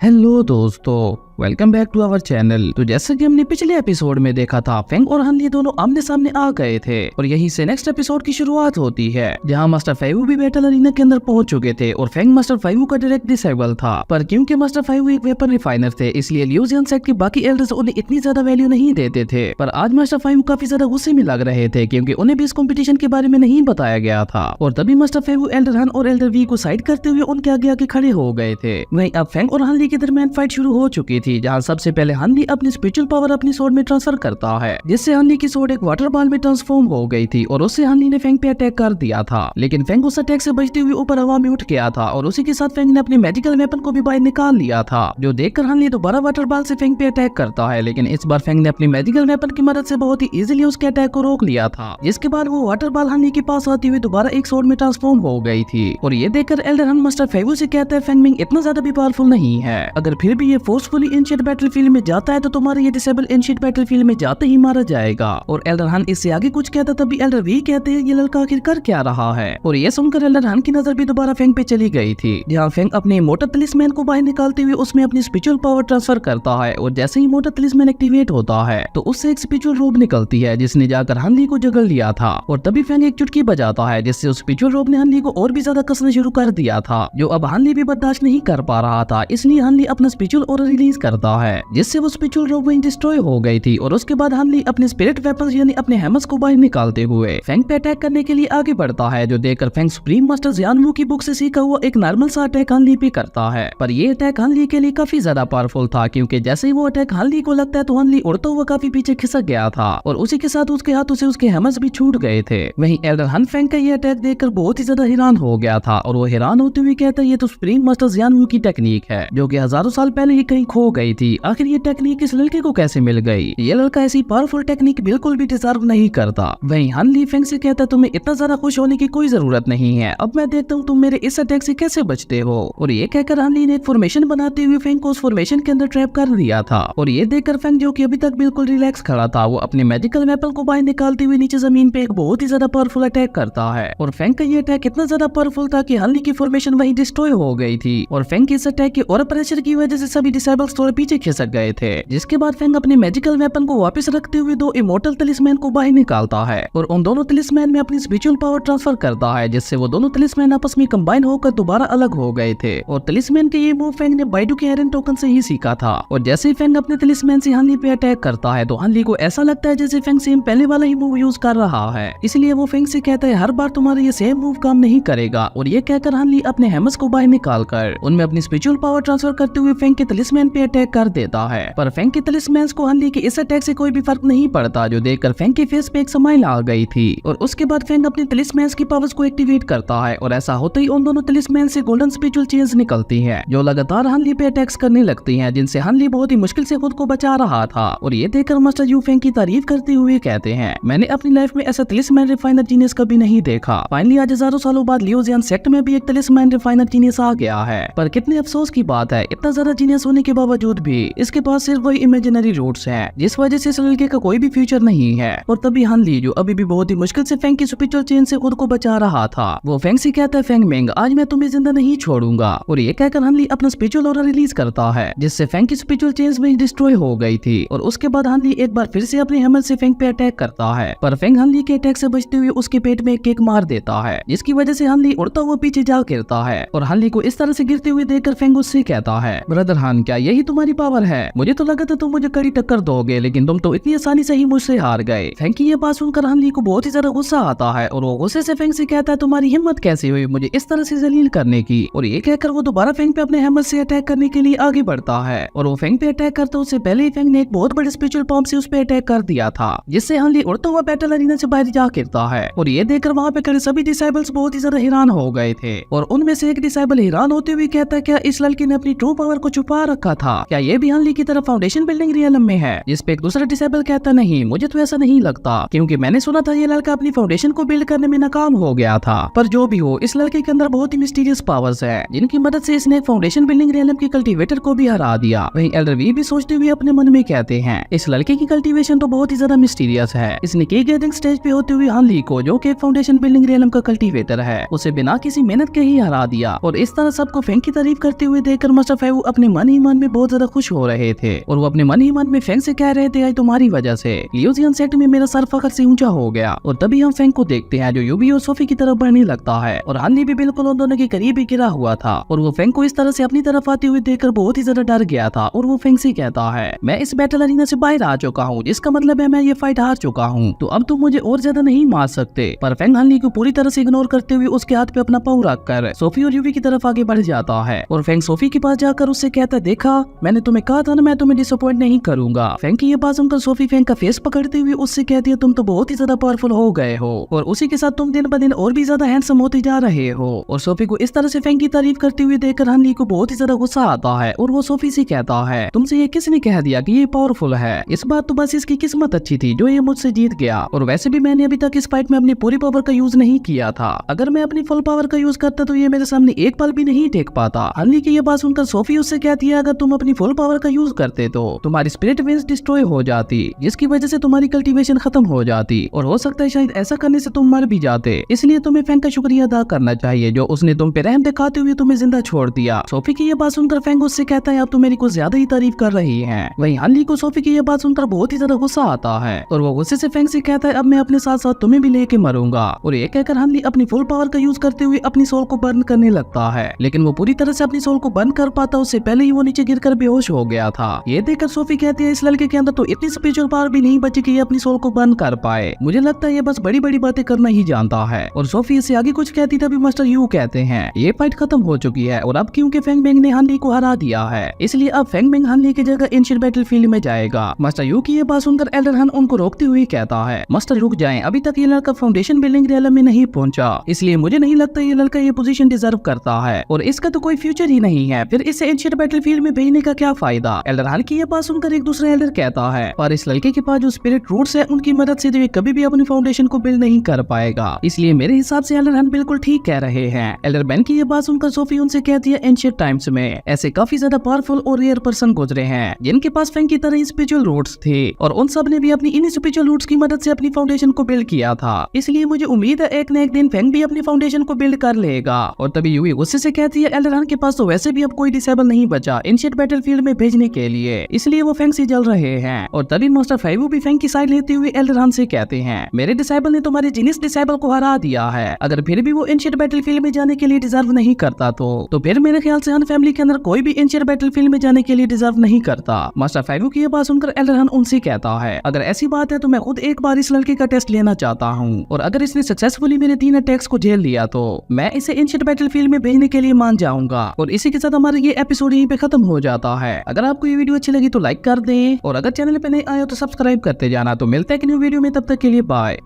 Hello दोस्तों, welcome back to our channel. तो जैसा कि हमने पिछले एपिसोड में देखा था, फेंग और हनली दोनों आमने सामने आ गए थे और यहीं से नेक्स्ट एपिसोड की शुरुआत होती है, जहां मास्टर फाइवू भी बैटल अरीना के अंदर पहुंच चुके थे और फेंग मास्टर फाइवू का डायरेक्ट डिसेबल था। पर क्योंकि मास्टर फाइवू एक वेपन रिफाइनर थे, इसलिए ल्यूजियन सेक्ट के बाकी एल्डर्स उन्हें इतनी ज्यादा वैल्यू नहीं देते थे। पर आज मास्टर फाइवू काफी ज्यादा गुस्से में लग रहे थे क्योंकि उन्हें भी इस कॉम्पिटिशन के बारे में नहीं बताया गया था। और तभी मास्टर फाइवू एल्डर हन और एल्डर वी को साइड करते हुए उनके आगे आगे खड़े हो गए थे। वहीं अब फेंग और हनली के दरमियान फाइट शुरू हो चुकी थी, जहाँ सबसे पहले हनली अपनी स्पिरिचुअल पावर अपनी सोर्ड में ट्रांसफर करता है, जिससे हनली की सोर्ड एक वाटर बॉल में ट्रांसफॉर्म हो गई थी और उससे हनली ने फेंग पे अटैक कर दिया था। लेकिन फेंग उस अटैक से बचते हुए ऊपर हवा में उठ गया था और उसी के साथ फेंग ने अपने मैजिकल वेपन को भी बाहर निकाल लिया था, जो देखकर हनली दोबारा वाटर बॉल से फेंग पे अटैक करता है। लेकिन इस बार फेंग ने अपनी मैजिकल वेपन की मदद से बहुत ही इजीली उसके अटैक को रोक लिया था, जिसके बाद वो वाटर बॉल हनली के पास आती हुई दोबारा एक सोर्ड में ट्रांसफॉर्म हो गई थी। और ये देखकर एल्डर हन मास्टर फाइवू से कहता है, फेंग मिंग इतना ज्यादा भी पावरफुल नहीं है, अगर फिर भी ये फोर्सफुली एंशिएंट बैटलफील्ड में जाता है तो तुम्हारा ये डिसेबल एंशिएंट बैटलफील्ड में जाते ही मारा जाएगा। और एल्डर हन इससे आगे कुछ कहता, तभी एल्डर वी कहते हैं, ये लड़का आखिर कर क्या रहा है। और ये सुनकर एल्डर हन की नजर भी दोबारा फेंग पे चली गई थी, जहाँ फेंग अपने मोटर तलिस्मैन को बाहर निकालते हुए उसमें अपनी स्पिरिचुअल पावर ट्रांसफर करता है। और जैसे ही मोटर तलिस्मैन एक्टिवेट होता है तो उससे एक स्पिरिचुअल रोब निकलती है, जिसने जाकर हनली को जगड़ लिया था। और तभी फेंग एक चुटकी बजाता है, जिससे उस स्पिरिचुअल रोब ने हनली को और भी ज्यादा कसना शुरू कर दिया था, जो अब हनली भी बर्दाश्त नहीं कर पा रहा था। इसलिए हनली अपना स्पिरिचुअल ऑरा रिलीज करता है, जिससे वो स्पिरिचुअल रोब वहीं डिस्ट्रॉय हो गई थी। और उसके बाद हनली अपने स्पिरिट वेपन्स यानी अपने हैमर्स को बाहर निकालते हुए फेंग पे अटैक करने के लिए आगे बढ़ता है, जो देखकर फेंग सुप्रीम मास्टर जियानवू की बुक से सीखा हुआ एक नॉर्मल सा अटैक हनली पे करता है। पर ये अटैक हनली के लिए काफी ज्यादा पावरफुल था, क्योंकि जैसे ही वो अटैक हनली को लगता है तो हनली उड़ता हुआ काफी पीछे खिसक गया था और उसी के साथ उसके हाथों से उसके हैमर्स भी छूट गए थे। वहीं एल्डर हन फेंग का ये अटैक देखकर बहुत ही ज्यादा हैरान हो गया था और वो हैरान होते हुए कहता है, ये तो सुप्रीम मास्टर जियानवू की टेक्निक है, जो कि हजारों साल पहले ही कहीं खो गई थी। आखिर ये टेक्निक इस लड़के को कैसे मिल गई? ये लड़का ऐसी पावरफुल टेक्निक बिल्कुल भी डिजर्व नहीं करता। वहीं हनली फेंग से कहता, तुम्हें इतना ज्यादा खुश होने की कोई जरूरत नहीं है, अब मैं देखता हूँ तुम मेरे इस अटैक से कैसे बचते हो। और ये कहकर हनली ने एक फॉर्मेशन बनाते हुए फेंग को उस फॉर्मेशन के अंदर ट्रैप कर दिया था। और ये देखकर फेंग, जो कि अभी तक बिल्कुल रिलैक्स खड़ा था, वो अपने मैजिकल वेपन को बाहर निकालते हुए नीचे जमीन पे एक बहुत ही ज्यादा पावरफुल अटैक करता है। और फेंग का ये अटैक इतना ज्यादा पावरफुल था कि हनली की फॉर्मेशन वहीं डिस्ट्रॉय हो गई थी। और फेंग के इस अटैक के और प्रेशर की वजह से सभी डिसेबल्स थोड़े पीछे खिसक गए थे, जिसके बाद फेंग अपने मैजिकल वेपन को वापस रखते हुए दो इमोर्टल तलिस्मैन को बाहर निकालता है और उन दोनों तलिस्मैन में अपनी स्पिरिचुअल पावर ट्रांसफर करता है, जिससे वो दोनों तलिस्मैन आपस में कंबाइन होकर दोबारा अलग हो गए थे। और तलिस्मैन के ये मूव फेंग ने बाइडू के एरन टोकन से ही सीखा था। और जैसे ही फेंग अपने तलिस्मैन से हनली पे अटैक करता है तो हनली को ऐसा लगता है जैसे फेंग सेम पहले वाला ही मूव यूज कर रहा है, इसलिए वो फेंग से कहता है, हर बार तुम्हारा ये सेम मूव काम नहीं करेगा। और ये कहकर हनली अपने हैमर्स को बाहर निकालकर उनमें अपनी स्पिरिचुअल पावर ट्रांसफर करते हुए फेंग के तलिस्मैन पे अटैक कर देता है। पर फेंग के तलिस्मैन को हनली के इस अटैक से कोई भी फर्क नहीं पड़ता, जो देखकर फेंग के फेस पे एक स्माइल आ गई थी। और उसके बाद फेंग अपने तलिस्मैन की पावर्स को एक्टिवेट करता है और ऐसा होते ही उन दोनों तलिस्मैन से गोल्डन स्पिरिचुअल चेन्स निकलती हैं, जो लगातार हनली पे अटैक्स करने लगती हैं, जिनसे हनली बहुत ही मुश्किल से खुद को बचा रहा था। और ये देखकर मास्टर यू फेंग की तारीफ करते हुए कहते हैं, मैंने अपनी लाइफ में ऐसा तलिस्मैन रिफाइनर जीनियस कभी नहीं देखा। फाइनली आज हजारों सालों बाद ल्यूजियन सेक्ट में भी एक तलिस्मैन रिफाइनर जीनियस आ गया है। पर कितने अफसोस की बात है, इतना ज्यादा जीनियस होने के बावजूद भी इसके पास सिर्फ वही इमेजिनरी रूट्स हैं, जिस वजह से इस लड़के का कोई भी फ्यूचर नहीं है। और तभी हनली, जो अभी भी बहुत ही मुश्किल से फेंग की स्पिरिचुअल चेन से खुद को बचा रहा था, वो फेंग से कहता है, फेंग मिंग आज मैं तुम्हें जिंदा नहीं छोड़ूंगा। और ये कहकर हनली अपना स्पिरिचुअल ऑरा रिलीज करता है, जिससे फेंग की स्पिरिचुअल चेन्स में डिस्ट्रॉय हो गई थी। और उसके बाद हनली एक बार फिर से अपने हैमर से फेंग पे अटैक करता है, पर फेंग हनली के अटैक से बचते हुए उसके पेट में एक किक मार देता है, जिसकी वजह से हनली उड़ता हुआ पीछे जा गिरता है। और हनली को इस तरह से गिरते हुए देखकर फेंग उससे कहता है, ब्रदर हन क्या यही तुम्हारी पावर है? मुझे तो लगा था तुम मुझे कड़ी टक्कर दोगे, लेकिन तुम तो इतनी आसानी से ही मुझसे हार गए। फेंग की ये बात सुनकर हनली को बहुत ही ज्यादा गुस्सा आता है और वो गुस्से से फेंग से कहता है, तुम्हारी हिम्मत कैसे हुई मुझे इस तरह से जलील करने की? और ये कहकर वो दोबारा फेंग पे अपने हैमर से अटैक करने के लिए आगे बढ़ता है। और वो फेंग पे अटैक करता उससे पहले ही फेंग ने एक बहुत बड़े स्पिरिचुअल पॉम्प से उस पे अटैक कर दिया था, जिससे हनली उड़ता हुआ बैटल अरीना से बाहर जा गिरता है। और ये देखकर वहाँ पे खड़े सभी डिसेबल्स बहुत ही ज्यादा हैरान हो गए थे। और उनमें से एक डिसेबल हैरान होते हुए कहता है, क्या इस लड़के ने अपनी ट्रू पावर को छुपा रखा था? क्या ये भी हनली की तरह फाउंडेशन बिल्डिंग रियलम में है, जिस पे एक दूसरा डिसेबल कहता नहीं, मुझे तो ऐसा नहीं लगता, क्योंकि मैंने सुना था ये लड़का अपनी फाउंडेशन को बिल्ड करने में नाकाम हो गया था। पर जो भी हो, इस लड़के के अंदर बहुत ही मिस्टीरियस पावर्स है, जिनकी मदद से इसने फाउंडेशन बिल्डिंग रियलम के कल्टीवेटर को भी हरा दिया। वहीं एल्डर वी भी सोचते हुए अपने मन में कहते हैं, इस लड़के की कल्टीवेशन तो बहुत ही ज्यादा मिस्टीरियस है। इसने की गैदरिंग स्टेज पे होते हुए हनली को, जो कि फाउंडेशन बिल्डिंग रियलम का कल्टीवेटर है, उसे बिना किसी मेहनत के ही हरा दिया। और इस तरह सबको फेंग की तारीफ करते हुए देखकर मास्टर फेवू अपने मन ही मन में बहुत ज्यादा खुश हो रहे थे, और वो अपने मन ही मन में फेंग से कह रहे थे, आज तुम्हारी वजह से लियोजियन सेट में मेरा सर फखर से ऊंचा हो गया। और तभी हम फेंग को देखते हैं, जो यूबी और सोफी की तरफ बढ़ने लगता है, और हनली भी बिल्कुल उन दोनों के करीब ही गिरा हुआ था। और वो फेंग को इस तरह से अपनी तरफ आते हुए देखकर बहुत ही ज्यादा डर गया था। और वो फेंग से कहता है, मैं इस बैटल अरीना से बाहर आ चुका हूँ, जिसका मतलब है मैं ये फाइट हार चुका हूँ, तो अब तुम मुझे और ज्यादा नहीं मार सकते। पर फेंग हनली को पूरी तरह से इग्नोर करते हुए उसके हाथ पे अपना पाँव रखकर सोफी और यूवी की तरफ आगे बढ़ जाता है। और फेंग सोफी के पास जाकर उससे कहता है, देखा मैंने तुम्हें कहा था ना, मैं तुम्हें डिसअपॉइंट नहीं करूंगा। फेंग की ये बात सुनकर सोफी फेंग का फेस पकड़ते हुए उससे कहती है, तुम तो बहुत ही ज्यादा पावरफुल हो गए हो, और उसी के साथ तुम दिन ब दिन और भी ज्यादा हैंडसम होते जा रहे हो। और सोफी को इस तरह से फेंग की तारीफ करते हुए देखकर हनली को बहुत ही ज्यादा गुस्सा आता है, और वो सोफी से कहता है, तुमसे ये किसने कह दिया कि ये पावरफुल है? इस बार तो बस इसकी किस्मत अच्छी थी जो ये मुझसे जीत गया, और वैसे भी मैंने अभी तक इस फाइट में अपनी पूरी पावर का यूज नहीं किया था। अगर मैं अपनी फुल पावर का यूज करता तो ये मेरे सामने एक पल भी नहीं टेक पाता। हनली की ये बात सुनकर सोफी उससे कहती है, अगर तुम अपनी फुल पावर का यूज करते तो तुम्हारी स्पिरिट विंग्स डिस्ट्रॉय हो जाती, जिसकी वजह से तुम्हारी कल्टीवेशन खत्म हो जाती, और हो सकता है शायद ऐसा करने से तुम मर भी जाते। इसलिए तुम्हें फेंग का शुक्रिया अदा करना चाहिए, जो उसने तुम पे रहम दिखाते हुए तुम्हें जिंदा छोड़ दिया। सोफी की ये बात सुनकर फेंग उससे कहता है, अब तुम मेरी कुछ ज्यादा ही तारीफ कर रही हैं। वहीं हनली को सोफी की ये बात सुनकर बहुत ही ज्यादा गुस्सा आता है, और वो गुस्से से फेंग से कहता है, अब मैं अपने साथ साथ तुम्हें भी लेके मरूंगा। और ये कहकर हनली अपनी फुल पावर का यूज करते हुए अपनी सोल को बर्न करने लगता है, लेकिन वो पूरी तरह से अपनी सोल को बर्न कर पाता उससे पहले ही वो नीचे गिरकर बेहोश हो गया था। ये देखकर सोफी कहती है, इस लड़के के अंदर तो इतनी स्पिरिचुअल पावर भी नहीं बची कि ये अपनी सोल को बर्न कर पाए। मुझे लगता है ये बस बड़ी बड़ी बातें करना ही जानता है। और सोफी इससे आगे कुछ कहती तभी मास्टर यू कहते हैं, ये फाइट खत्म हो चुकी है, और अब क्योंकि फेंग बेंग ने हनली को हरा दिया है, इसलिए अब फेंग बेंग हनली की जगह एंशिएंट बैटलफील्ड में जाएगा। मास्टर यू की ये बात सुनकर एल्डर हन उनको रोकते हुए कहता है, मास्टर रुक जाएं, अभी तक ये लड़का फाउंडेशन बिल्डिंग रियलम में नहीं पहुंचा, इसलिए मुझे नहीं लगता ये लड़का ये पोजीशन डिजर्व करता है, और इसका तो कोई फ्यूचर ही नहीं है, फिर इसे एंशिएंट बैटलफील्ड में भेजने का क्या फायदा। एल्डर हन की ये बात सुनकर एक दूसरा एल्डर कहता है, पर इस लड़के के पास जो स्पिरिट रूट्स है, उनकी मदद से ये कभी भी अपनी फाउंडेशन को बिल्ड नहीं कर पाएगा, इसलिए मेरे हिसाब से एल्डर हन बिल्कुल ठीक कह रहे हैं। एल्डर बेन की ये बात सुनकर सोफी उनसे कहती है, एंशिएंट टाइम्स में ऐसे काफी ज्यादा पावरफुल और रेयर पर्सन गुजरे हैं, जिनके पास फेंग की तरह स्पिरिचुअल रूट्स थे, और उन सब ने भी अपनी इन स्पिरिचुअल रूट्स की मदद से अपनी फाउंडेशन को बिल्ड किया था, इसलिए मुझे उम्मीद है एक न एक दिन फेंग भी अपनी फाउंडेशन को बिल्ड कर लेगा। और तभी यूवी गुस्से से कहती है, एल्डर हन के पास तो वैसे भी अब कोई डिसेबल नहीं बचा एंशिएंट बैटलफील्ड में भेजने के लिए, इसलिए वो फेंग से जल रहे हैं। और तभी मास्टर फेवू भी फेंग की साइड लेते हुए एल्डर हन से कहते हैं, मेरे डिसेबल ने तुम्हारे जीनियस डिसेबल को हरा दिया है, अगर फिर भी वो एंशिएंट बैटलफील्ड में जाने के लिए डिजर्व नहीं करता तो फिर मेरे ख्याल से हन फैमिली के अंदर कोई भी एंशिएंट बैटलफील्ड में जाने के लिए डिजर्व नहीं करता। मास्टर फेवू की ये बात सुनकर एल्डर हन उनसे कहता है, अगर ऐसी बात है तो मैं खुद एक बार इस लड़के का टेस्ट लेना चाहता हूँ, और अगर इसने सक्सेसफुली मेरे 3 अटैक्स को झेल लिया तो मैं इसे एंशिएंट बैटलफील्ड में भेजने के लिए मान जाऊंगा। और इसी के साथ हमारा ये एपिसोड यहीं पे खत्म हो जाता है। अगर आपको ये वीडियो अच्छी लगी तो लाइक कर दें, और अगर चैनल पे नए आए हो तो सब्सक्राइब करते जाना। तो मिलते हैं एक न्यू वीडियो में, तब तक के लिए बाय।